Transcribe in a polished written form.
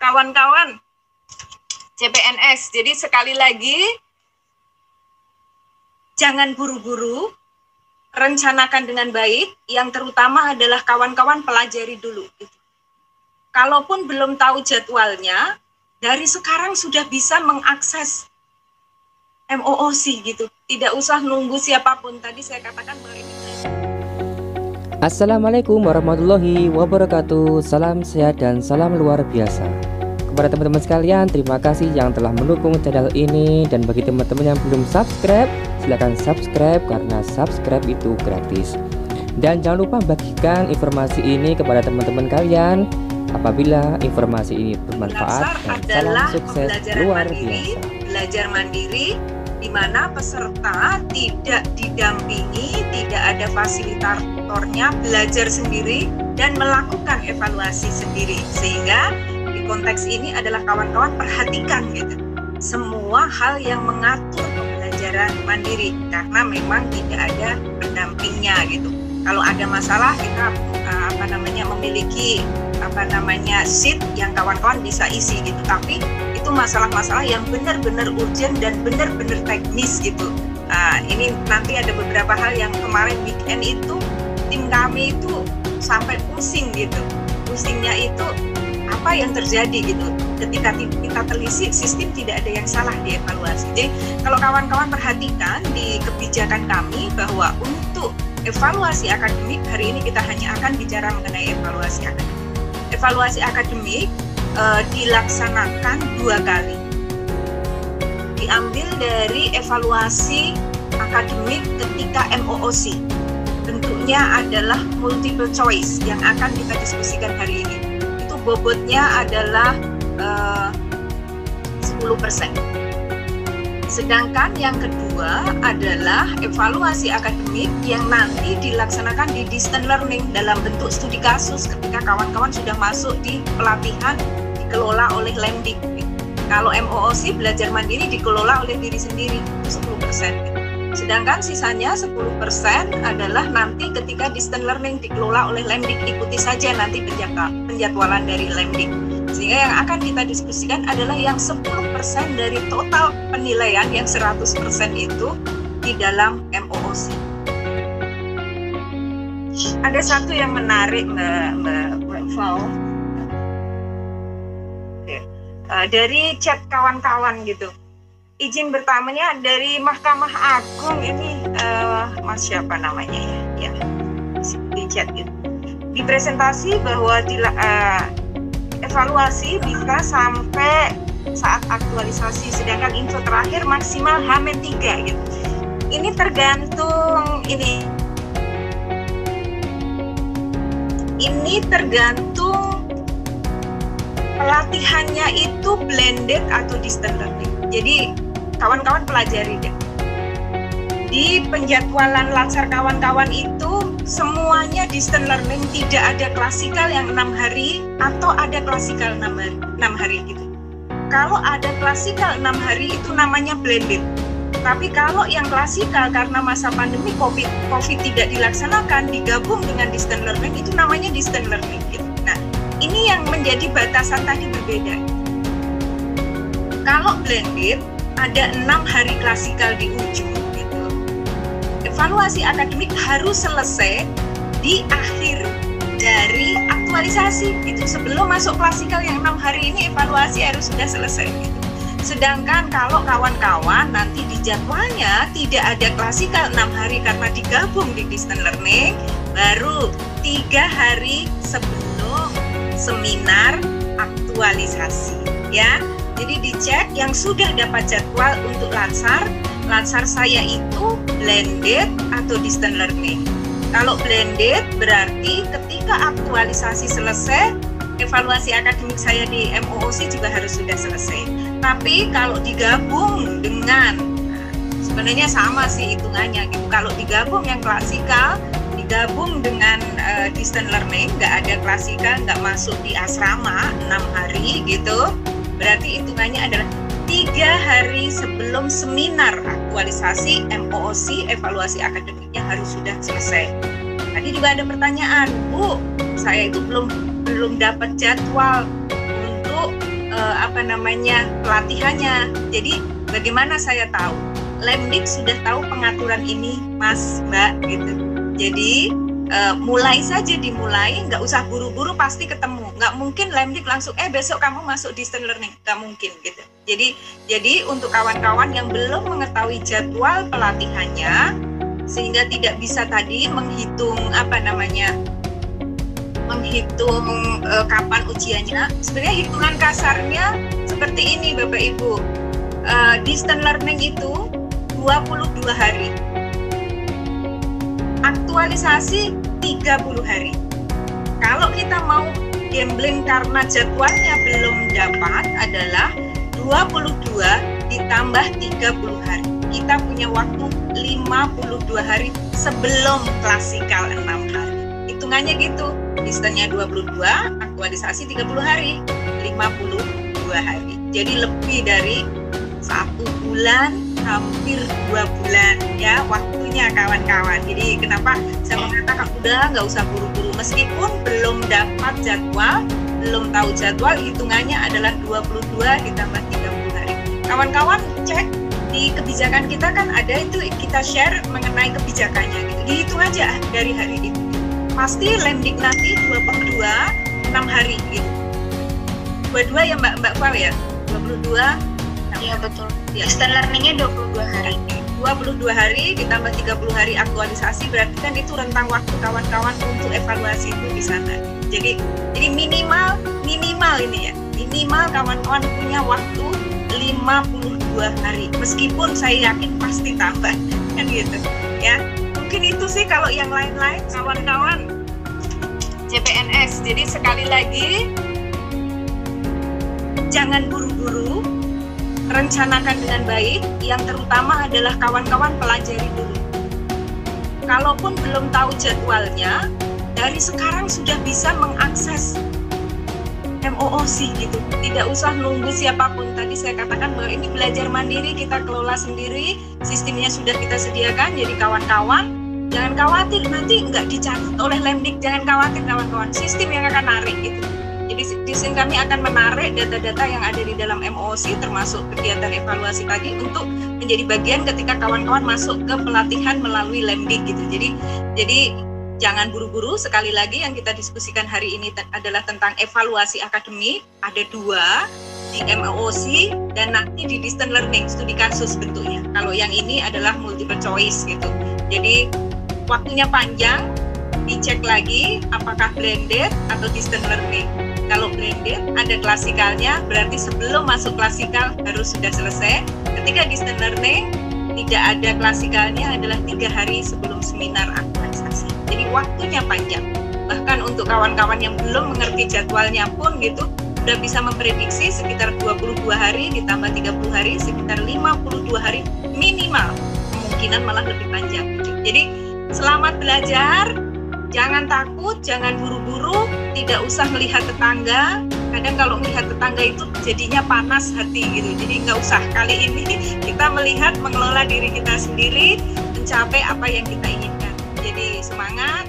kawan-kawan CPNS. Jadi sekali lagi, jangan buru-buru, rencanakan dengan baik. Yang terutama adalah kawan-kawan pelajari dulu. Kalaupun belum tahu jadwalnya, dari sekarang sudah bisa mengakses MOOC gitu. Tidak usah nunggu siapapun. Tadi saya katakan bahwa ini. Assalamualaikum warahmatullahi wabarakatuh. Salam sehat dan salam luar biasa. Kepada teman-teman sekalian, terima kasih yang telah mendukung channel ini. Dan bagi teman-teman yang belum subscribe, silahkan subscribe karena subscribe itu gratis. Dan jangan lupa bagikan informasi ini kepada teman-teman kalian apabila informasi ini bermanfaat. Dan salam sukses luar biasa. Belajar mandiri, di mana peserta tidak didampingi, tidak ada fasilitatornya, belajar sendiri dan melakukan evaluasi sendiri. Sehingga di konteks ini adalah kawan-kawan perhatikan gitu semua hal yang mengatur pembelajaran mandiri, karena memang tidak ada pendampingnya gitu. Kalau ada masalah kita memiliki sheet yang kawan-kawan bisa isi gitu, tapi itu masalah-masalah yang benar-benar urgent dan benar-benar teknis gitu. Ini nanti ada beberapa hal yang kemarin weekend itu tim kami itu sampai pusing gitu. Pusingnya itu apa yang terjadi gitu. Ketika kita telisik sistem tidak ada yang salah di evaluasi. Jadi kalau kawan-kawan perhatikan di kebijakan kami bahwa untuk evaluasi akademik hari ini kita hanya akan bicara mengenai evaluasi akademik. Evaluasi akademik dilaksanakan 2 kali. Diambil dari evaluasi akademik ketika MOOC. Bentuknya adalah multiple choice yang akan kita diskusikan hari ini. Itu bobotnya adalah 10%. Sedangkan yang kedua adalah evaluasi akademik yang nanti dilaksanakan di distance learning dalam bentuk studi kasus ketika kawan-kawan sudah masuk di pelatihan dikelola oleh Lemdik. Kalau MOOC belajar mandiri dikelola oleh diri sendiri 10%. Sedangkan sisanya 10% adalah nanti ketika distance learning dikelola oleh Lemdik. Ikuti saja nanti penjadwalan dari Lemdik. Sehingga yang akan kita diskusikan adalah yang 10% dari total penilaian yang 100% itu di dalam MOOC. Ada satu yang menarik Mbak Fau. Dari chat kawan-kawan gitu. Izin bertanya dari Mahkamah Agung ini Mas siapa namanya ya? Di chat gitu. Di presentasi bahwa evaluasi bisa sampai saat aktualisasi, sedangkan info terakhir maksimal H-3 gitu. Ini tergantung ini tergantung pelatihannya itu blended atau distance learning. Jadi kawan-kawan pelajari deh. Di penjadwalan Latsar kawan-kawan itu semuanya distance learning, tidak ada klasikal yang 6 hari atau ada klasikal 6 hari gitu. Kalau ada klasikal 6 hari itu namanya blended. Tapi kalau yang klasikal karena masa pandemi COVID tidak dilaksanakan digabung dengan distance learning itu namanya distance learning gitu. Nah, ini yang menjadi batasan tadi berbeda. Kalau blended ada 6 hari klasikal di ujung. Evaluasi akademik harus selesai di akhir dari aktualisasi itu. Sebelum masuk klasikal yang 6 hari ini evaluasi harus sudah selesai gitu. Sedangkan kalau kawan-kawan nanti di jadwalnya tidak ada klasikal 6 hari karena digabung di distance learning, baru 3 hari sebelum seminar aktualisasi ya. Jadi dicek yang sudah dapat jadwal untuk Latsar saya itu blended atau distance learning. Kalau blended berarti ketika aktualisasi selesai, evaluasi akademik saya di MOOC juga harus sudah selesai. Tapi kalau digabung dengan, sebenarnya sama sih hitungannya gitu. Kalau digabung yang klasikal, digabung dengan distance learning, nggak ada klasikal, nggak masuk di asrama 6 hari gitu, berarti hitungannya adalah 3 hari sebelum seminar aktualisasi MOOC, evaluasi akademiknya harus sudah selesai. Tadi juga ada pertanyaan, Bu, saya itu belum dapat jadwal untuk pelatihannya. Jadi bagaimana saya tahu? Lemdik sudah tahu pengaturan ini, Mas, Mbak, gitu. Jadi mulai saja dimulai, nggak usah buru-buru, pasti ketemu. Nggak mungkin Lemdik langsung besok kamu masuk distance learning, nggak mungkin gitu. Jadi untuk kawan-kawan yang belum mengetahui jadwal pelatihannya, sehingga tidak bisa tadi menghitung kapan ujiannya. Sebenarnya hitungan kasarnya seperti ini, Bapak Ibu. Distance learning itu 22 hari. Aktualisasi 30 hari. Kalau kita mau gambling karena jadwalnya belum dapat adalah 22 ditambah 30 hari. Kita punya waktu 52 hari sebelum klasikal 6 hari. Hitungannya gitu. Distance-nya 22, aktualisasi 30 hari, 52 hari. Jadi lebih dari 1 bulan, hampir 2 bulan ya waktunya kawan-kawan. Jadi kenapa saya mengatakan udah nggak usah buru-buru, meskipun belum dapat jadwal, belum tahu jadwal, hitungannya adalah 22 ditambah 30 hari. Kawan-kawan cek di kebijakan kita kan ada itu, kita share mengenai kebijakannya gitu. Dihitung aja dari hari itu. Pasti Lemdik nanti 22 6 hari gitu. 22 ya Mbak Fal ya? 22. Iya betul. Ya. Distance learning-nya 22 hari. 22 hari ditambah 30 hari aktualisasi, berarti kan itu rentang waktu kawan-kawan untuk evaluasi itu di sana. Jadi minimal ini ya. Minimal kawan-kawan punya waktu 52 hari. Meskipun saya yakin pasti tambah kan gitu ya. Mungkin itu sih. Kalau yang lain-lain kawan-kawan CPNS. Jadi sekali lagi jangan buru-buru, rencanakan dengan baik, yang terutama adalah kawan-kawan pelajari dulu. Kalaupun belum tahu jadwalnya, dari sekarang sudah bisa mengakses MOOC gitu. Tidak usah nunggu siapapun. Tadi saya katakan bahwa ini belajar mandiri, kita kelola sendiri, sistemnya sudah kita sediakan. Jadi kawan-kawan jangan khawatir nanti nggak dicatat oleh Lemdik, jangan khawatir kawan-kawan, sistem yang akan narik gitu. Jadi di sini kami akan menarik data-data yang ada di dalam MOOC termasuk kegiatan evaluasi tadi untuk menjadi bagian ketika kawan-kawan masuk ke pelatihan melalui Lemdik gitu. Jadi jangan buru-buru. Sekali lagi yang kita diskusikan hari ini adalah tentang evaluasi akademik. Ada 2 di MOOC dan nanti di distance learning, studi kasus bentuknya. Kalau yang ini adalah multiple choice gitu. Jadi waktunya panjang, dicek lagi apakah blended atau distance learning. Kalau blended ada klasikalnya, berarti sebelum masuk klasikal harus sudah selesai. Ketika distance learning tidak ada klasikalnya adalah 3 hari sebelum seminar aktualisasi. Jadi waktunya panjang. Bahkan untuk kawan-kawan yang belum mengerti jadwalnya pun gitu, sudah bisa memprediksi sekitar 22 hari ditambah 30 hari, sekitar 52 hari minimal. Kemungkinan malah lebih panjang. Jadi selamat belajar. Jangan takut, jangan buru-buru, tidak usah melihat tetangga. Kadang kalau melihat tetangga itu jadinya panas hati gitu. Jadi nggak usah. Kali ini kita melihat, mengelola diri kita sendiri, mencapai apa yang kita inginkan. Jadi semangat.